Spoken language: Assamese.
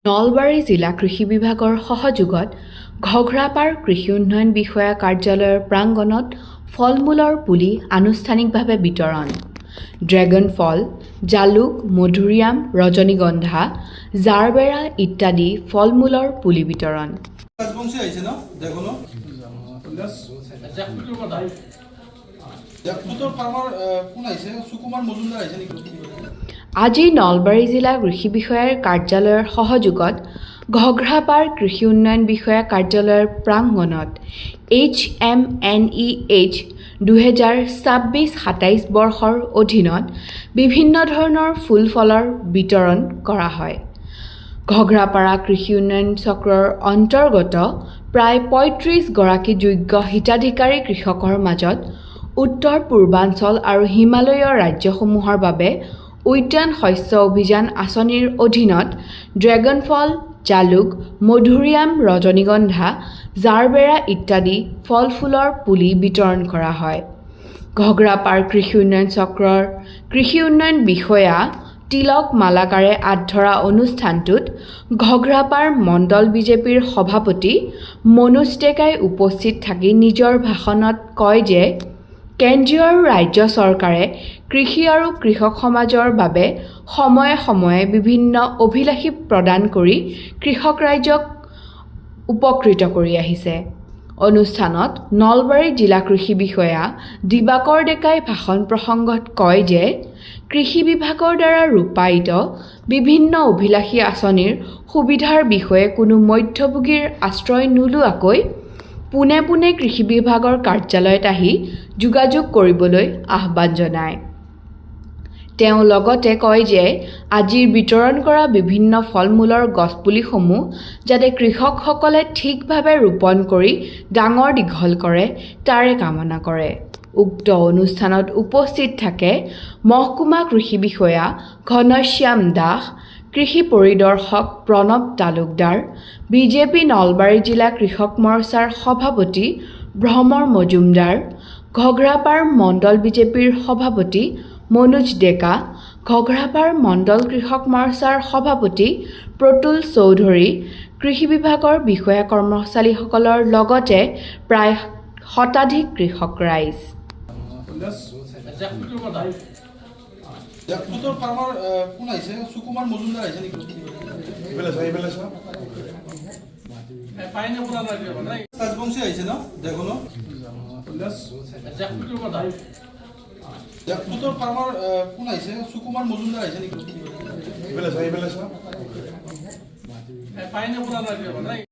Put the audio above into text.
নলবাৰী জিলা কৃষি বিভাগৰ সহযোগত ঘগ্ৰাপাৰ কৃষি উন্নয়ন বিষয়া কাৰ্যালয়ৰ প্ৰাংগণত ফল-মূলৰ পুলি আনুষ্ঠানিকভাৱে বিতৰণ। ড্ৰেগন ফল, জালুক, মধুৰিআম, ৰজনীগন্ধা, জাৰবেৰা ইত্যাদি ফল-মূলৰ পুলি বিতৰণ। আজি নলবাৰী জিলা কৃষি বিষয়াৰ কাৰ্যালয়ৰ সহযোগত ঘগ্ৰাপাৰ কৃষি উন্নয়ন বিষয়া কাৰ্যালয়ৰ প্ৰাংগণত HMNEH 2026-27 বৰ্ষৰ অধীনত বিভিন্ন ধৰণৰ ফুল-ফলৰ বিতৰণ কৰা হয়। ঘগ্ৰাপাৰা কৃষি উন্নয়ন চক্ৰৰ অন্তৰ্গত প্ৰায় ৩৫ গৰাকী যোগ্য হিতাধিকাৰী কৃষকৰ মাজত উত্তৰ পূৰ্বাঞ্চল আৰু হিমালয়ৰ ৰাজ্যসমূহৰ বাবে উদ্যান শস্য অভিযান আঁচনিৰ অধীনত ড্ৰেগন ফল, জালুক, মধুৰিআম, ৰজনীগন্ধা, জাৰবেৰা ইত্যাদি ফল-ফুলৰ পুলি বিতৰণ কৰা হয়। ঘগ্ৰাপাৰ কৃষি উন্নয়ন চক্ৰৰ কৃষি উন্নয়ন বিষয়া তিলক মালাকাৰে আধৰা অনুষ্ঠানটোত ঘগ্ৰাপাৰ মণ্ডল বিজেপিৰ সভাপতি মনোজ ডেকাই উপস্থিত থাকি নিজৰ ভাষণত কয় যে কেন্দ্ৰীয় আৰু ৰাজ্য চৰকাৰে কৃষি আৰু কৃষক সমাজৰ বাবে সময়ে সময়ে বিভিন্ন অভিলাষী প্ৰদান কৰি কৃষক ৰাইজক উপকৃত কৰি আহিছে। অনুষ্ঠানত নলবাৰী জিলা কৃষি বিষয়া দিবাকৰ ডেকাই ভাষণ প্ৰসংগত কয় যে কৃষি বিভাগৰ দ্বাৰা ৰূপায়িত বিভিন্ন অভিলাষী আঁচনিৰ সুবিধাৰ বিষয়ে কোনো মধ্যভোগীৰ আশ্ৰয় নোলোৱাকৈ পোনে পোনে কৃষি বিভাগৰ কাৰ্যালয়ত আহি যোগাযোগ কৰিবলৈ আহ্বান জনায়। তেওঁ লগতে কয় যে আজিৰ বিতৰণ কৰা বিভিন্ন ফল-মূলৰ গছপুলিসমূহ যাতে কৃষকসকলে ঠিকভাৱে ৰোপণ কৰি ডাঙৰ দীঘল কৰে তাৰে কামনা কৰে। উক্ত অনুষ্ঠানত উপস্থিত থাকে মহকুমা কৃষি বিষয়া ঘনশ্যাম দাস, কৃষি পৰিদৰ্শক প্ৰণৱ তালুকদাৰ, বিজেপি নলবাৰী জিলা কৃষক মৰ্চাৰ সভাপতি ভ্ৰমৰ মজুমদাৰ, ঘগ্ৰাপাৰ মণ্ডল বিজেপিৰ সভাপতি মনোজ ডেকা, ঘগ্ৰাপাৰ মণ্ডল কৃষক মৰ্চাৰ সভাপতি প্ৰতুল চৌধুৰী, কৃষি বিভাগৰ বিষয়া কৰ্মচাৰীসকলৰ লগতে প্ৰায় শতাধিক কৃষক ৰাইজ। সুকুমাৰ মজুমদাৰ আহিছে নেকি?